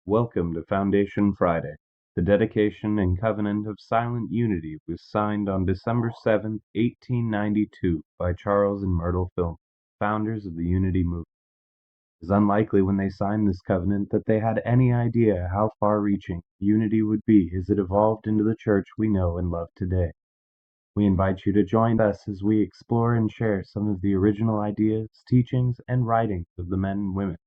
Welcome to Foundation Friday. The dedication and covenant of silent unity was signed on December 7th, 1892 by Charles and Myrtle Fillmore, founders of the Unity movement. It is unlikely when they signed this covenant that they had any idea how far-reaching unity would be as it evolved into the church we know and love today. We invite you to join us as we explore and share some of the original ideas, teachings, and writings of the men and women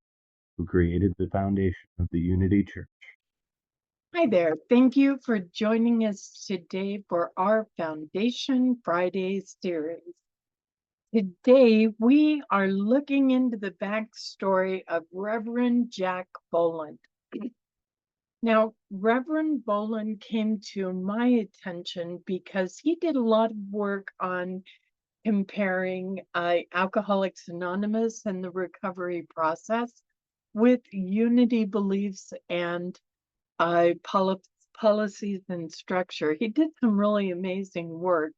who created the foundation of the Unity Church. Hi there. Thank you for joining us today for our Foundation Friday series. Today, we are looking into the backstory of Reverend Jack Boland. Now, Reverend Boland came to my attention because he did a lot of work on comparing Alcoholics Anonymous and the recovery process with unity beliefs and policies and structure. He did some really amazing work.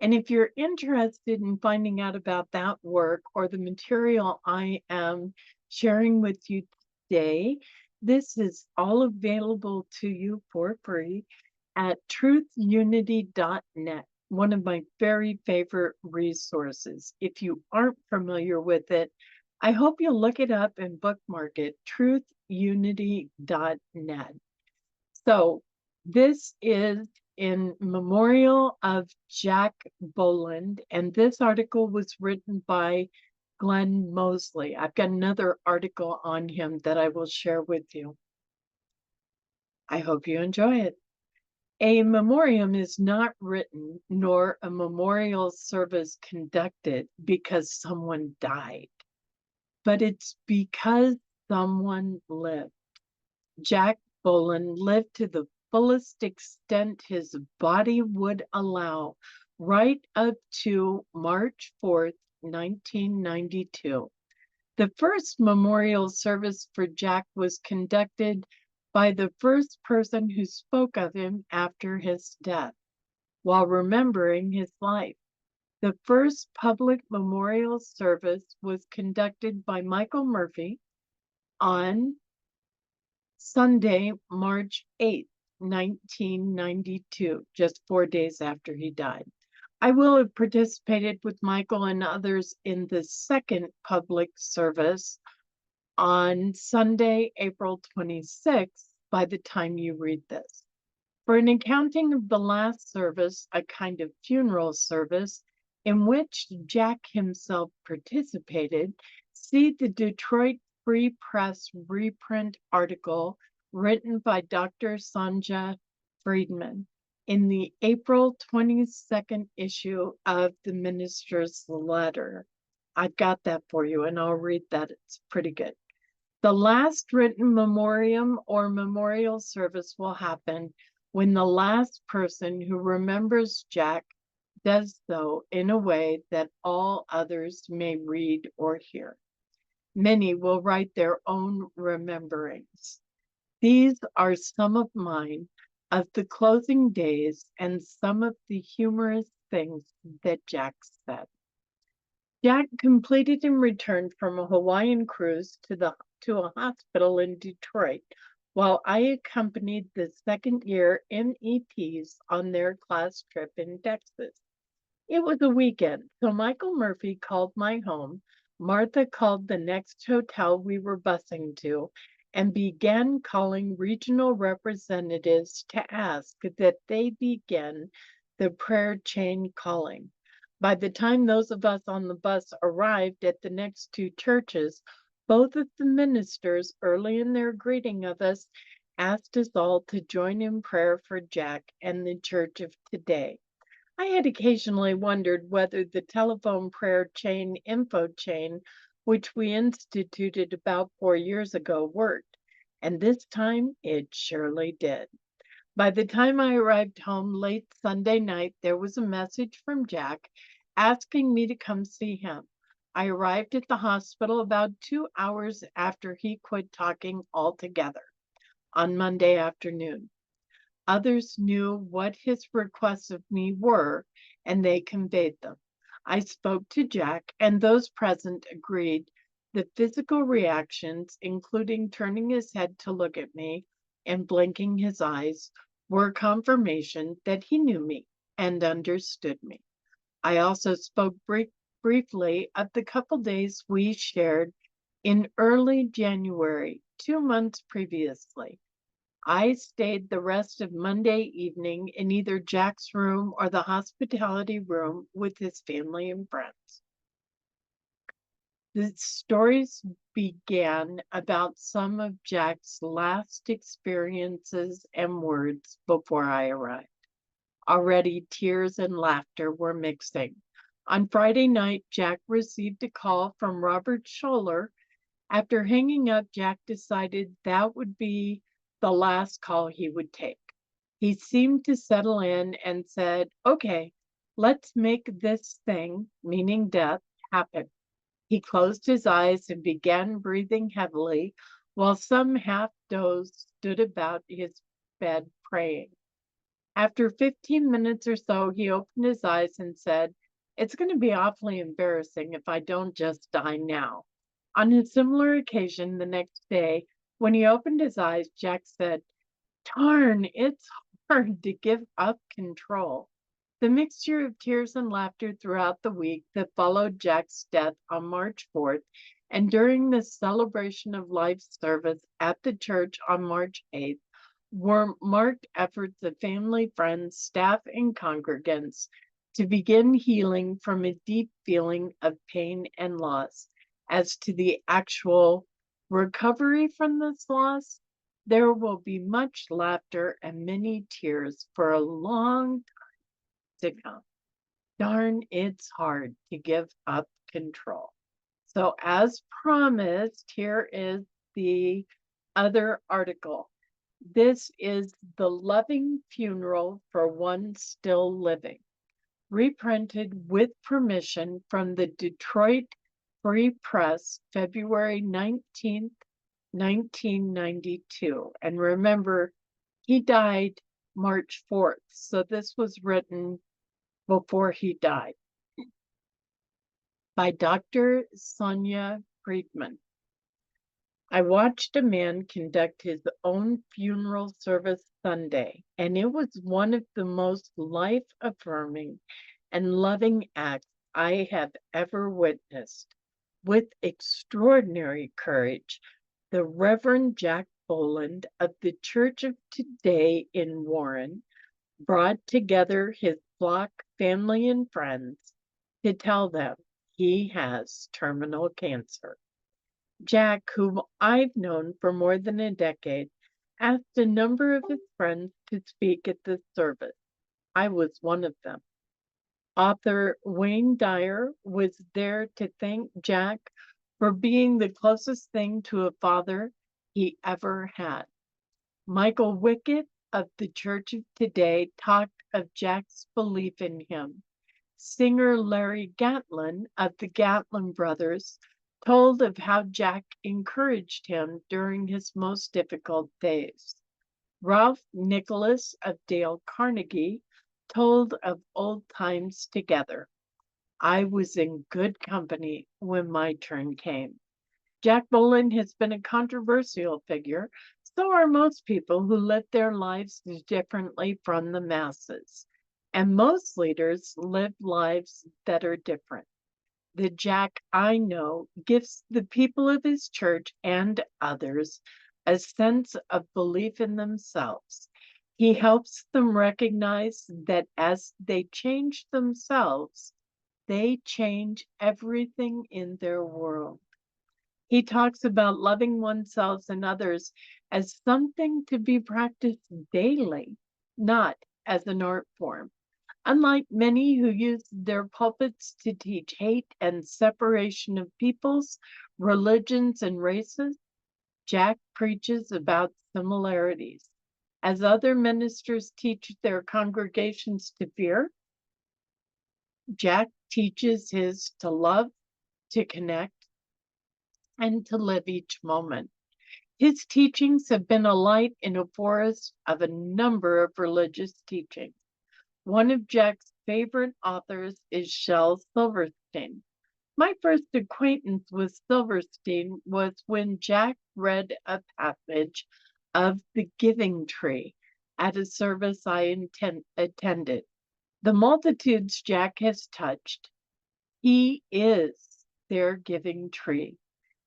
And if you're interested in finding out about that work or the material I am sharing with you today, this is all available to you for free at truthunity.net, one of my very favorite resources. If you aren't familiar with it, I hope you'll look it up and bookmark it, truthunity.net. So this is in memorial of Jack Boland, and this article was written by Glenn Mosley. I've got another article on him that I will share with you. I hope you enjoy it. A memoriam is not written nor a memorial service conducted because someone died, but it's because someone lived. Jack Boland lived to the fullest extent his body would allow, right up to March 4th, 1992. The first memorial service for Jack was conducted by the first person who spoke of him after his death, while remembering his life. The first public memorial service was conducted by Michael Murphy on Sunday, March 8th, 1992, just 4 days after he died. I will have participated with Michael and others in the second public service on Sunday, April 26th, by the time you read this. For an accounting of the last service, a kind of funeral service, in which Jack himself participated, see the Detroit Free Press reprint article written by Dr. Sonja Friedman in the April 22nd issue of the Minister's Letter. I've got that for you, and I'll read that. It's pretty good. The last written memoriam or memorial service will happen when the last person who remembers Jack does so in a way that all others may read or hear. Many will write their own rememberings. These are some of mine of the closing days and some of the humorous things that Jack said. Jack completed and returned from a Hawaiian cruise to a hospital in Detroit, while I accompanied the second-year MEPs on their class trip in Texas. It was a weekend, so Michael Murphy called my home, Martha called the next hotel we were busing to, and began calling regional representatives to ask that they begin the prayer chain calling. By the time those of us on the bus arrived at the next two churches, both of the ministers, early in their greeting of us, asked us all to join in prayer for Jack and the church of today. I had occasionally wondered whether the telephone prayer chain info chain, which we instituted about 4 years ago, worked, and this time it surely did. By the time I arrived home late Sunday night, there was a message from Jack asking me to come see him. I arrived at the hospital about 2 hours after he quit talking altogether on Monday afternoon. Others knew what his requests of me were, and they conveyed them. I spoke to Jack, and those present agreed The physical reactions, including turning his head to look at me and blinking his eyes, were confirmation that he knew me and understood me. I also spoke briefly of the couple days we shared in early January, 2 months previously. I stayed the rest of Monday evening in either Jack's room or the hospitality room with his family and friends. The stories began about some of Jack's last experiences and words before I arrived. Already tears and laughter were mixing. On Friday night, Jack received a call from Robert Scholler. After hanging up, Jack decided that would be the last call he would take. He seemed to settle in and said, "Okay, let's make this thing," meaning death, happen. He closed his eyes and began breathing heavily while some half dozed stood about his bed praying. After 15 minutes or so, he opened his eyes and said, "It's going to be awfully embarrassing if I don't just die now." On a similar occasion the next day, when he opened his eyes, Jack said, "Darn, it's hard to give up control." The mixture of tears and laughter throughout the week that followed Jack's death on March 4th and during the celebration of life service at the church on March 8th were marked efforts of family, friends, staff, and congregants to begin healing from a deep feeling of pain and loss. As to the actual recovery from this loss, there will be much laughter and many tears for a long time to come. Darn, it's hard to give up control. So, as promised, here is the other article. This is The Loving Funeral for One Still Living, reprinted with permission from the Detroit Free Press, February 19th, 1992. And remember, he died March 4th, so this was written before he died. By Dr. Sonia Friedman. I watched a man conduct his own funeral service Sunday, and it was one of the most life-affirming and loving acts I have ever witnessed. With extraordinary courage, the Reverend Jack Boland of the Church of Today in Warren brought together his flock, family, and friends to tell them he has terminal cancer. Jack, whom I've known for more than a decade, asked a number of his friends to speak at this service. I was one of them. Author Wayne Dyer was there to thank Jack for being the closest thing to a father he ever had. Michael Wickett of the Church of Today talked of Jack's belief in him. Singer Larry Gatlin of the Gatlin Brothers told of how Jack encouraged him during his most difficult days. Ralph Nicholas of Dale Carnegie told of old times together. I was in good company when my turn came. Jack Boland has been a controversial figure. So are most people who live their lives differently from the masses. And most leaders live lives that are different. The Jack I know gives the people of his church and others a sense of belief in themselves. He helps them recognize that as they change themselves, they change everything in their world. He talks about loving oneself and others as something to be practiced daily, not as an art form. Unlike many who use their pulpits to teach hate and separation of peoples, religions, and races, Jack preaches about similarities. As other ministers teach their congregations to fear, Jack teaches his to love, to connect, and to live each moment. His teachings have been a light in a forest of a number of religious teachings. One of Jack's favorite authors is Shel Silverstein. My first acquaintance with Silverstein was when Jack read a passage of the Giving Tree at a service I attended. The multitudes Jack has touched, he is their giving tree.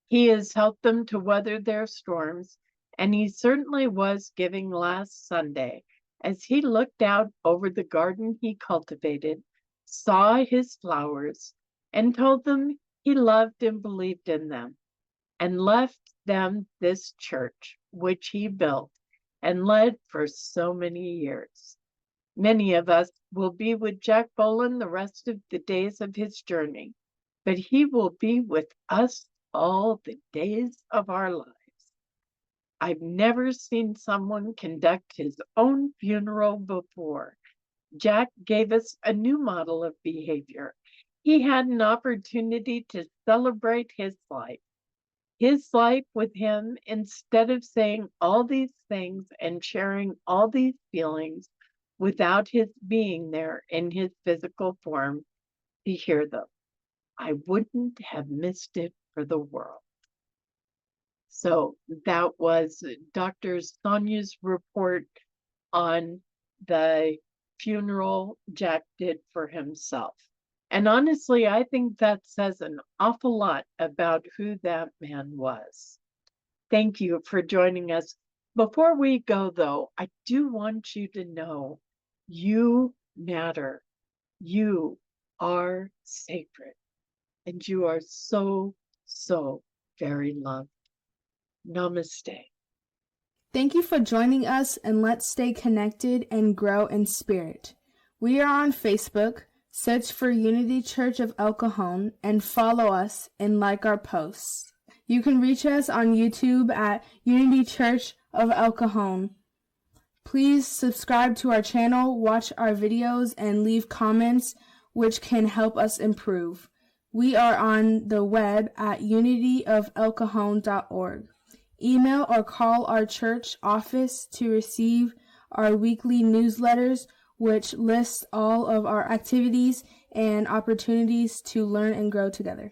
He has helped them to weather their storms, and he certainly was giving last Sunday as he looked out over the garden he cultivated, saw his flowers, and told them he loved and believed in them, and left them this church, which he built and led for so many years. Many of us will be with Jack Boland the rest of the days of his journey, but he will be with us all the days of our lives. I've never seen someone conduct his own funeral before. Jack gave us a new model of behavior. He had an opportunity to celebrate his life with him, instead of saying all these things and sharing all these feelings without his being there in his physical form to hear them. I wouldn't have missed it for the world. So that was Dr. Sonia's report on the funeral Jack did for himself. And honestly, I think that says an awful lot about who that man was. Thank you for joining us. Before we go, though, I do want you to know you matter. You are sacred. And you are so, so very loved. Namaste. Thank you for joining us, and let's stay connected and grow in spirit. We are on Facebook. Search for Unity Church of El Cajon and follow us and like our posts. You can reach us on YouTube at Unity Church of El Cajon. Please subscribe to our channel, watch our videos, and leave comments which can help us improve. We are on the web at unityofelcajon.org. Email or call our church office to receive our weekly newsletters, which lists all of our activities and opportunities to learn and grow together.